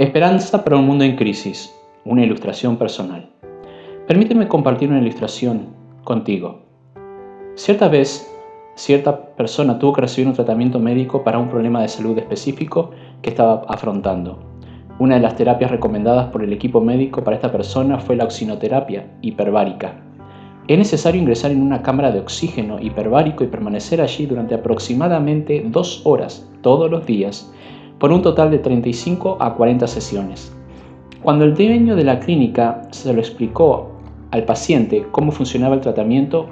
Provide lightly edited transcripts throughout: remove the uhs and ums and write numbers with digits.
Esperanza para un mundo en crisis, una ilustración personal. Permíteme compartir una ilustración contigo. Cierta vez, cierta persona tuvo que recibir un tratamiento médico para un problema de salud específico que estaba afrontando. Una de las terapias recomendadas por el equipo médico para esta persona fue la oxinoterapia hiperbárica. Es necesario ingresar en una cámara de oxígeno hiperbárico y permanecer allí durante aproximadamente 2 horas todos los días, por un total de 35 a 40 sesiones. Cuando el dueño de la clínica se lo explicó al paciente cómo funcionaba el tratamiento,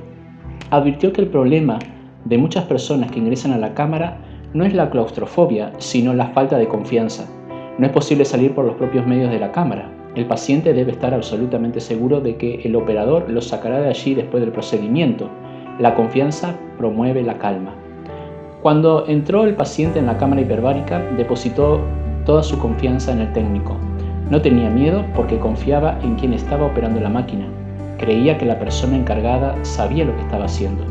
advirtió que el problema de muchas personas que ingresan a la cámara no es la claustrofobia, sino la falta de confianza. No es posible salir por los propios medios de la cámara. El paciente debe estar absolutamente seguro de que el operador lo sacará de allí después del procedimiento. La confianza promueve la calma. Cuando entró el paciente en la cámara hiperbárica, depositó toda su confianza en el técnico. No tenía miedo porque confiaba en quien estaba operando la máquina. Creía que la persona encargada sabía lo que estaba haciendo.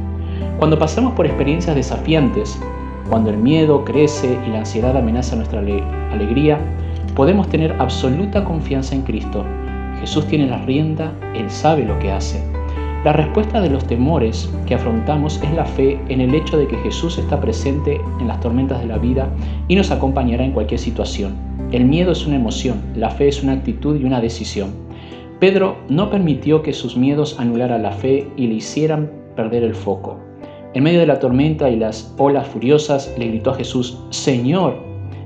Cuando pasamos por experiencias desafiantes, cuando el miedo crece y la ansiedad amenaza nuestra alegría, podemos tener absoluta confianza en Cristo. Jesús tiene la rienda, Él sabe lo que hace. La respuesta de los temores que afrontamos es la fe en el hecho de que Jesús está presente en las tormentas de la vida y nos acompañará en cualquier situación. El miedo es una emoción, la fe es una actitud y una decisión. Pedro no permitió que sus miedos anularan la fe y le hicieran perder el foco. En medio de la tormenta y las olas furiosas, le gritó a Jesús: «Señor,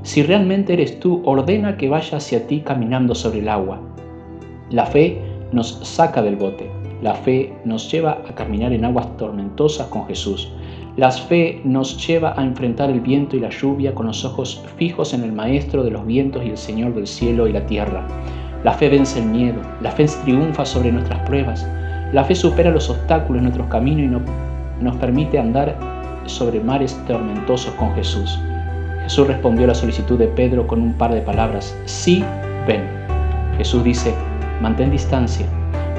si realmente eres tú, ordena que vaya hacia ti caminando sobre el agua». La fe nos saca del bote. La fe nos lleva a caminar en aguas tormentosas con Jesús. La fe nos lleva a enfrentar el viento y la lluvia con los ojos fijos en el Maestro de los vientos y el Señor del cielo y la tierra. La fe vence el miedo. La fe triunfa sobre nuestras pruebas. La fe supera los obstáculos en nuestros caminos y nos permite andar sobre mares tormentosos con Jesús. Jesús respondió a la solicitud de Pedro con un par de palabras: «Sí, ven». Jesús dice: «Mantén distancia».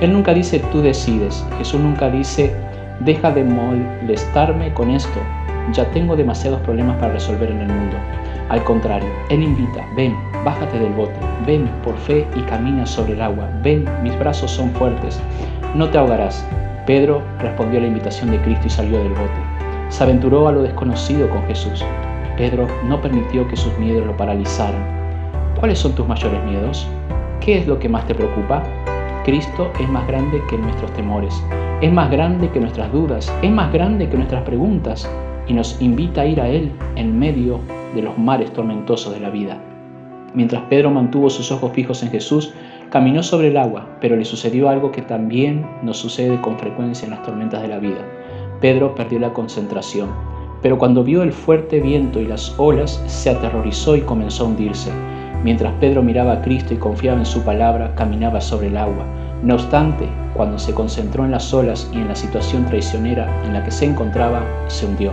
Él nunca dice: «Tú decides». Jesús nunca dice: «Deja de molestarme con esto, ya tengo demasiados problemas para resolver en el mundo». Al contrario, Él invita: «Ven, bájate del bote, ven por fe y camina sobre el agua, ven, mis brazos son fuertes, no te ahogarás». Pedro respondió a la invitación de Cristo y salió del bote. Se aventuró a lo desconocido con Jesús. Pedro no permitió que sus miedos lo paralizaran. ¿Cuáles son tus mayores miedos? ¿Qué es lo que más te preocupa? Cristo es más grande que nuestros temores, es más grande que nuestras dudas, es más grande que nuestras preguntas y nos invita a ir a Él en medio de los mares tormentosos de la vida. Mientras Pedro mantuvo sus ojos fijos en Jesús, caminó sobre el agua, pero le sucedió algo que también nos sucede con frecuencia en las tormentas de la vida. Pedro perdió la concentración, pero cuando vio el fuerte viento y las olas, se aterrorizó y comenzó a hundirse. Mientras Pedro miraba a Cristo y confiaba en su palabra, caminaba sobre el agua. No obstante, cuando se concentró en las olas y en la situación traicionera en la que se encontraba, se hundió.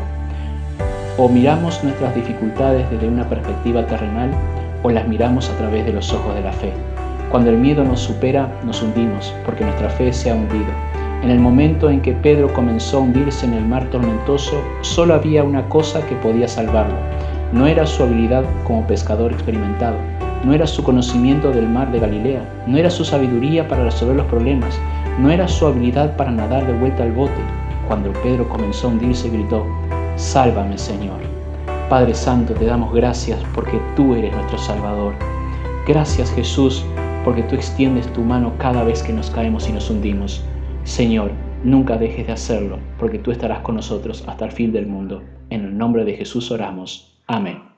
O miramos nuestras dificultades desde una perspectiva terrenal, o las miramos a través de los ojos de la fe. Cuando el miedo nos supera, nos hundimos, porque nuestra fe se ha hundido. En el momento en que Pedro comenzó a hundirse en el mar tormentoso, solo había una cosa que podía salvarlo. No era su habilidad como pescador experimentado, no era su conocimiento del mar de Galilea, no era su sabiduría para resolver los problemas, no era su habilidad para nadar de vuelta al bote. Cuando Pedro comenzó a hundirse, gritó: «Sálvame, Señor». Padre Santo, te damos gracias porque tú eres nuestro Salvador. Gracias, Jesús, porque tú extiendes tu mano cada vez que nos caemos y nos hundimos. Señor, nunca dejes de hacerlo, porque tú estarás con nosotros hasta el fin del mundo. En el nombre de Jesús oramos. Amén.